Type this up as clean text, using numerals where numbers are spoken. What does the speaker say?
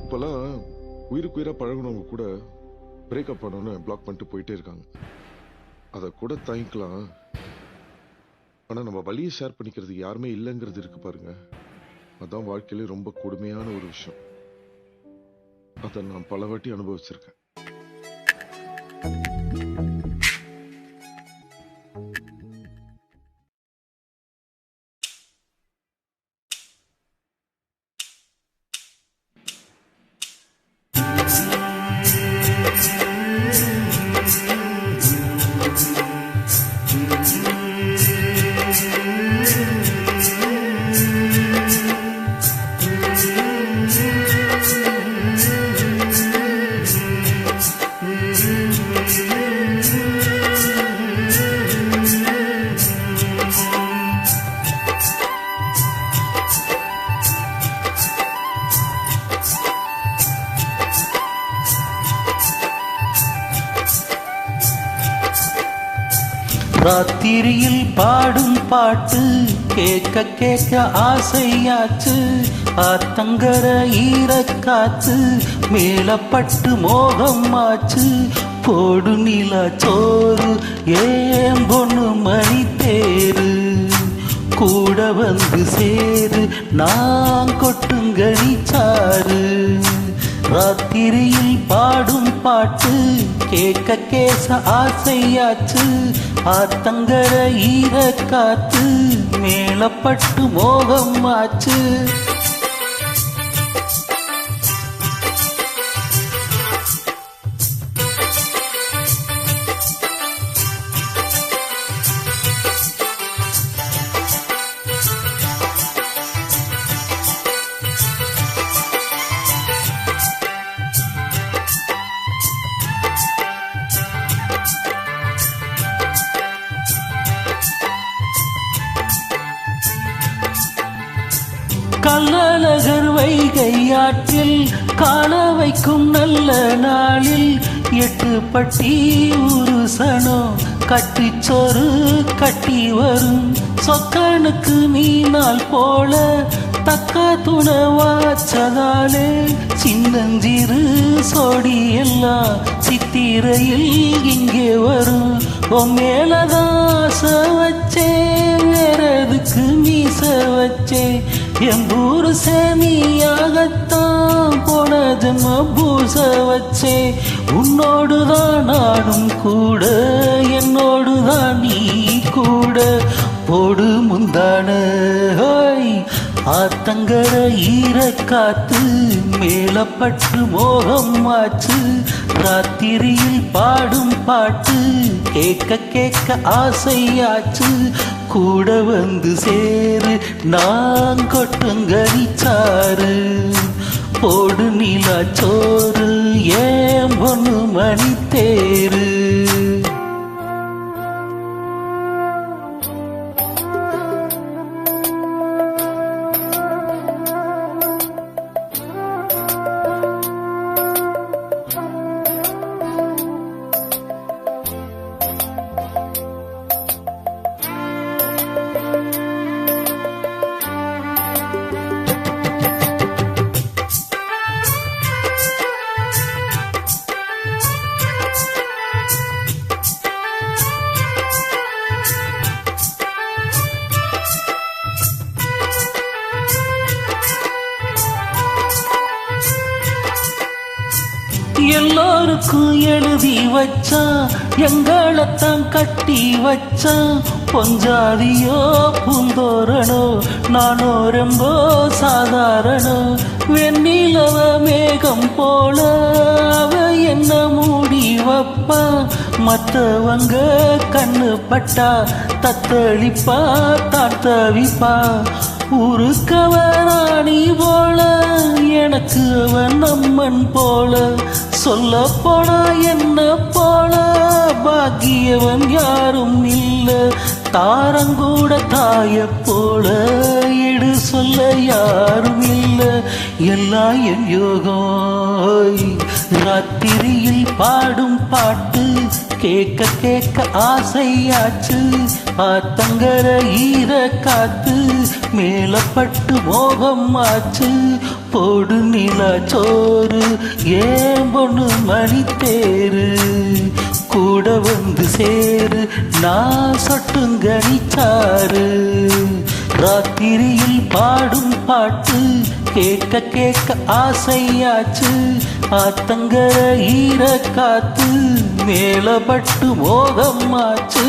இப்பெல்லாம் உயிருக்கு உயிரா பழகுனவங்க கூட பிரேக்கப் பண்ணோன்னு பிளாக் பண்ணிட்டு போயிட்டே இருக்காங்க. அதை கூட தாங்கிக்கலாம். ஆனா நம்ம வழியை ஷேர் பண்ணிக்கிறது யாருமே இல்லைங்கிறது இருக்கு பாருங்க. அதான் வாழ்க்கையில ரொம்ப கொடுமையான ஒரு விஷயம். அதை நான் பல வாட்டி அனுபவிச்சிருக்கேன். ராத்திரியில் பாடும் பாட்டு கேட்க கேட்க ஆசையாச்சு. ஆத்தங்கர ஈரக்காத்து மேலப்பட்டு மோகமாச்சு. போடு நிலா சோறு ஏன் பொண்ணு மணி தேரு கூட வந்து சேரு நான் கொட்டுங்கனி சாரு. ராத்திரியில் பாடும் பாட்டு கேட்க கேச ஆசையாச்சு. ஆத்தங்கர ஈரக்காத்து மேலப்பட்டு மோகமாச்சு. கள்ளழகர் வைகையாற்றில் காண வைக்கும் நல்ல நாளில் 8 பட்டி உருசனோ கட்டிச்சோறு கட்டி வரும். சொக்கனுக்கு மீனால் போல தக்க துணவாச்சதாலே சின்னஞ்சிறு சோடி எல்லாம் சித்திரையில் இங்கே வரும். மேலதாச வச்சே வேறதுக்கு மீச வச்சே எம்பூரு சேமியாகத்தான் போன ஜன்ம பூச வச்சே. உன்னோடுதான் நானும் கூட என்னோடுதான் நீ கூட. போடு முந்தான ஆத்தங்கர ஈரக்காத்து மேலப்பட்டு மோகமாச்சு. ராத்திரியில் பாடும் பாட்டு கேட்க கேட்க ஆசையாச்சு. கூட வந்து சேரு நான் கொட்டுங்கனி சாரு. போடு நிலா சோறு ஏன் பொண்ணு மணி தேரு. எல்லோருக்கும் எழுதி வச்சான் எங்களைத்தான் கட்டி வச்சான். பொஞ்சாதியோ பூந்தோரணோ நானோ ரொம்ப சாதாரணோ. வெண்ணிலவ மேகம் போல அவ என்ன மூடி வப்பா. மத்தவங்க கண்ணு பட்டா தத்தளிப்பா தாத்தவிப்பா. ஊருக்கவராணி போல எனக்கு அவன் நம்மன் போல. சொல்ல போனா என்ன போல பாக்கியவன் யாரும் இல்ல. தாரங்கூட தாய போல வீடு சொல்ல யாரும் இல்ல, எல்லாம் என் யோகம். ராத்திரியில் பாடும் பாட்டு கேட்க கேட்க ஆசையாச்சு. ஆத்தங்கர ஈர காத்து மேலப்பட்டு மோகம் ஆச்சு. போடு நிலா சோறு ஏன் பொண்ணு மணி தேரு, கூட வந்து சேரு நான் சொட்டுங்கனிச்சாரு. ராத்திரியில் பாடும் பாட்டு கேட்க கேட்க ஆசையாச்சு. ஆத்தங்கர ஈர காத்து மேலப்பட்டு மோகம் ஆச்சு.